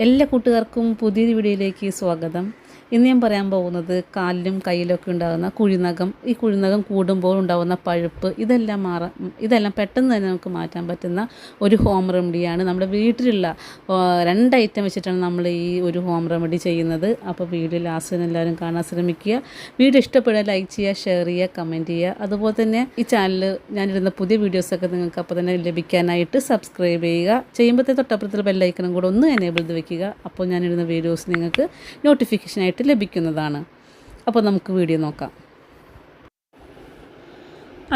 എല്ലാ കൂട്ടുകാർക്കും പുതിയൊരു വീഡിയോയിലേക്ക് സ്വാഗതം. ഇന്ന് ഞാൻ പറയാൻ പോകുന്നത് കാലിലും കയ്യിലൊക്കെ ഉണ്ടാകുന്ന കുഴിനകം, ഈ കുഴിനകം കൂടുമ്പോൾ ഉണ്ടാകുന്ന പഴുപ്പ്, ഇതെല്ലാം പെട്ടെന്ന് തന്നെ നമുക്ക് മാറ്റാൻ പറ്റുന്ന ഒരു ഹോം റെമഡിയാണ്. നമ്മുടെ വീട്ടിലുള്ള 2 ഐറ്റം വെച്ചിട്ടാണ് നമ്മൾ ഈ ഒരു ഹോം റെമഡി ചെയ്യുന്നത്. അപ്പോൾ വീഡിയോ ലാസ്റ്റ് എല്ലാവരും കാണാൻ ശ്രമിക്കുക. വീഡിയോ ഇഷ്ടപ്പെടുക, ലൈക്ക് ചെയ്യുക, ഷെയർ ചെയ്യുക, കമൻറ്റ് ചെയ്യുക. അതുപോലെ തന്നെ ഈ ചാനൽ ഞാനിടുന്ന പുതിയ വീഡിയോസൊക്കെ നിങ്ങൾക്ക് അപ്പോൾ തന്നെ ലഭിക്കാനായിട്ട് സബ്സ്ക്രൈബ് ചെയ്യുക. ചെയ്യുമ്പോഴത്തെ തൊട്ടപ്പുറത്തുള്ള ബെല്ലൈക്കണും കൂടെ ഒന്ന് എനേബിൾ ചെയ്ത് വെക്കുക. അപ്പോൾ ഞാനിടുന്ന വീഡിയോസ് നിങ്ങൾക്ക് നോട്ടിഫിക്കേഷനായിട്ട് ലഭിക്കുന്നതാണ്. അപ്പോൾ നമുക്ക് വീഡിയോ നോക്കാം.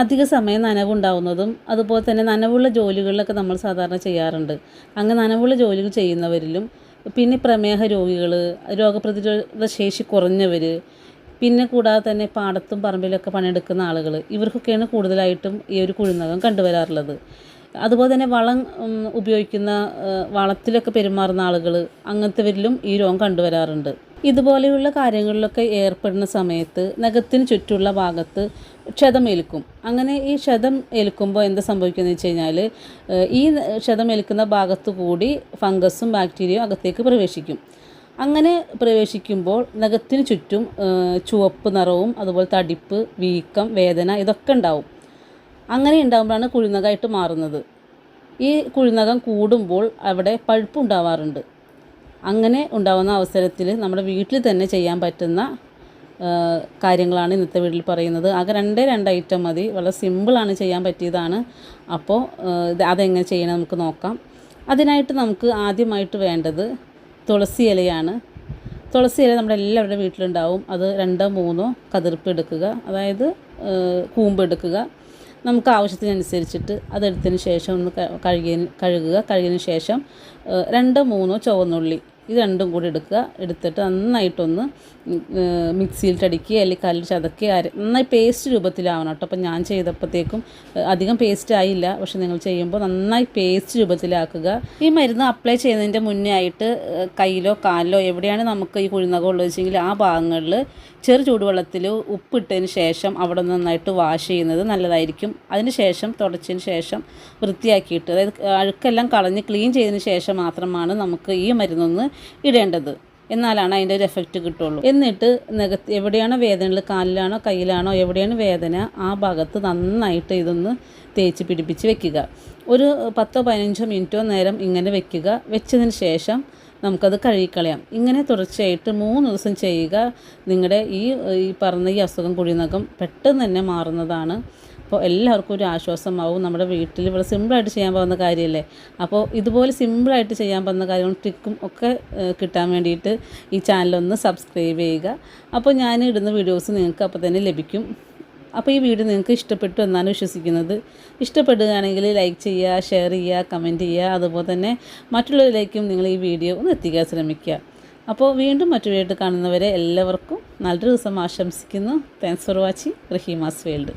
അധിക സമയം നനവുണ്ടാവുന്നതും അതുപോലെ തന്നെ നനവുള്ള ജോലികളിലൊക്കെ നമ്മൾ സാധാരണ ചെയ്യാറുണ്ട്. അങ്ങനെ നനവുള്ള ജോലികൾ ചെയ്യുന്നവരിലും പിന്നെ പ്രമേഹ രോഗികൾ, രോഗപ്രതിരോധ ശേഷി കുറഞ്ഞവർ, പിന്നെ കൂടാതെ തന്നെ പാടത്തും പറമ്പിലൊക്കെ പണിയെടുക്കുന്ന ആളുകൾ, ഇവർക്കൊക്കെയാണ് കൂടുതലായിട്ടും ഈ ഒരു കുഴിനകം കണ്ടുവരാറുള്ളത്. അതുപോലെ തന്നെ വളം ഉപയോഗിക്കുന്ന വളത്തിലൊക്കെ പെരുമാറുന്ന ആളുകൾ, അങ്ങനത്തെവരിലും ഈ രോഗം കണ്ടുവരാറുണ്ട്. ഇതുപോലെയുള്ള കാര്യങ്ങളിലൊക്കെ ഏർപ്പെടുന്ന സമയത്ത് നഖത്തിന് ചുറ്റുള്ള ഭാഗത്ത് ക്ഷതമേൽക്കും. അങ്ങനെ ഈ ക്ഷതം ഏൽക്കുമ്പോൾ എന്താ സംഭവിക്കുന്നത് വെച്ച് കഴിഞ്ഞാൽ, ഈ ക്ഷതം ഏൽക്കുന്ന ഭാഗത്തു കൂടി ഫംഗസും ബാക്ടീരിയയും അകത്തേക്ക് പ്രവേശിക്കും. അങ്ങനെ പ്രവേശിക്കുമ്പോൾ നഖത്തിന് ചുറ്റും ചുവപ്പ് നിറവും അതുപോലെ തടിപ്പ്, വീക്കം, വേദന ഇതൊക്കെ ഉണ്ടാവും. അങ്ങനെ ഉണ്ടാകുമ്പോഴാണ് കുഴിനകമായിട്ട് മാറുന്നത്. ഈ കുഴിനകം കൂടുമ്പോൾ അവിടെ പഴുപ്പുണ്ടാവാറുണ്ട്. അങ്ങനെ ഉണ്ടാകുന്ന അവസരത്തിൽ നമ്മുടെ വീട്ടിൽ തന്നെ ചെയ്യാൻ പറ്റുന്ന കാര്യങ്ങളാണ് ഇന്നത്തെ വീട്ടിൽ പറയുന്നത്. ആകെ 2 ഐറ്റം മതി, വളരെ സിമ്പിളാണ്, ചെയ്യാൻ പറ്റിയതാണ്. അപ്പോൾ അതെങ്ങനെ ചെയ്യണം നമുക്ക് നോക്കാം. അതിനായിട്ട് നമുക്ക് ആദ്യമായിട്ട് വേണ്ടത് തുളസി ഇലയാണ്. തുളസി ഇല നമ്മുടെ എല്ലാവരുടെ വീട്ടിലുണ്ടാവും. അത് 2-3 കതിർപ്പ് എടുക്കുക, അതായത് കൂമ്പ് എടുക്കുക. നമുക്ക് ആവശ്യത്തിനനുസരിച്ചിട്ട് അതെടുത്തതിന് ശേഷം ഒന്ന് കഴുകുക. കഴുകിയതിന് ശേഷം 2-3 ചുവന്നുള്ളി ഇത് രണ്ടും കൂടി എടുത്തിട്ട് നന്നായിട്ടൊന്ന് മിക്സിയിലിട്ടടിക്കുക, അല്ലെങ്കിൽ കല്ലിൽ ചതക്കുക, നന്നായി പേസ്റ്റ് രൂപത്തിലാവണം കേട്ടോ. അപ്പം ഞാൻ ചെയ്തപ്പോഴത്തേക്കും അധികം പേസ്റ്റ് ആയില്ല, പക്ഷെ നിങ്ങൾ ചെയ്യുമ്പോൾ നന്നായി പേസ്റ്റ് രൂപത്തിലാക്കുക. ഈ മരുന്ന് അപ്ലൈ ചെയ്യുന്നതിൻ്റെ മുന്നേ ആയിട്ട് കയ്യിലോ കാലിലോ എവിടെയാണ് നമുക്ക് ഈ കുഴിനകം ഉള്ളത് വെച്ചെങ്കിൽ ആ ഭാഗങ്ങളിൽ ചെറു ചൂടുവെള്ളത്തിൽ ഉപ്പിട്ടതിന് ശേഷം അവിടെ നന്നായിട്ട് വാഷ് ചെയ്യുന്നത് നല്ലതായിരിക്കും. അതിന് ശേഷം തുടച്ചതിന് ശേഷം വൃത്തിയാക്കിയിട്ട്, അതായത് അഴുക്കെല്ലാം കളഞ്ഞ് ക്ലീൻ ചെയ്തതിന് ശേഷം മാത്രമാണ് നമുക്ക് ഈ മരുന്നൊന്ന് ഇടേണ്ടത്. എന്നാലാണ് അതിൻ്റെ ഒരു എഫക്റ്റ് കിട്ടുള്ളൂ. എന്നിട്ട് എവിടെയാണോ വേദന, കാലിലാണോ കയ്യിലാണോ എവിടെയാണ് വേദന ആ ഭാഗത്ത് നന്നായിട്ട് ഇതൊന്ന് തേച്ച് പിടിപ്പിച്ച് വെക്കുക. ഒരു 10-15 മിനിറ്റോ നേരം ഇങ്ങനെ വെക്കുക. വെച്ചതിന് ശേഷം നമുക്കത് കഴുകിക്കളയാം. ഇങ്ങനെ തുടർച്ചയായിട്ട് 3 ദിവസം ചെയ്യുക. നിങ്ങളുടെ ഈ പറഞ്ഞ ഈ അസുഖം കുഴിനകം പെട്ടെന്ന് തന്നെ മാറുന്നതാണ്. അപ്പോൾ എല്ലാവർക്കും ഒരു ആശ്വാസമാവും. നമ്മുടെ വീട്ടിൽ ഇവിടെ സിമ്പിളായിട്ട് ചെയ്യാൻ പോകുന്ന കാര്യമല്ലേ. അപ്പോൾ ഇതുപോലെ സിമ്പിളായിട്ട് ചെയ്യാൻ പോകുന്ന കാര്യങ്ങളും ട്രിക്കും ഒക്കെ കിട്ടാൻ വേണ്ടിയിട്ട് ഈ ചാനലൊന്ന് സബ്സ്ക്രൈബ് ചെയ്യുക. അപ്പോൾ ഞാൻ ഇടുന്ന വീഡിയോസ് നിങ്ങൾക്ക് അപ്പോൾ തന്നെ ലഭിക്കും. അപ്പോൾ ഈ വീഡിയോ നിങ്ങൾക്ക് ഇഷ്ടപ്പെട്ടു എന്നാണ് വിശ്വസിക്കുന്നത്. ഇഷ്ടപ്പെടുകയാണെങ്കിൽ ലൈക്ക് ചെയ്യുക, ഷെയർ ചെയ്യുക, കമൻറ്റ് ചെയ്യുക. അതുപോലെ തന്നെ മറ്റുള്ളവരിലേക്കും നിങ്ങൾ ഈ വീഡിയോ ഒന്ന് എത്തിക്കാൻ ശ്രമിക്കുക. അപ്പോൾ വീണ്ടും മറ്റൊരു വീഡിയോ കാണുന്നവരെ എല്ലാവർക്കും നല്ലൊരു ദിവസം ആശംസിക്കുന്നു. Thanks for watching Raheema's world.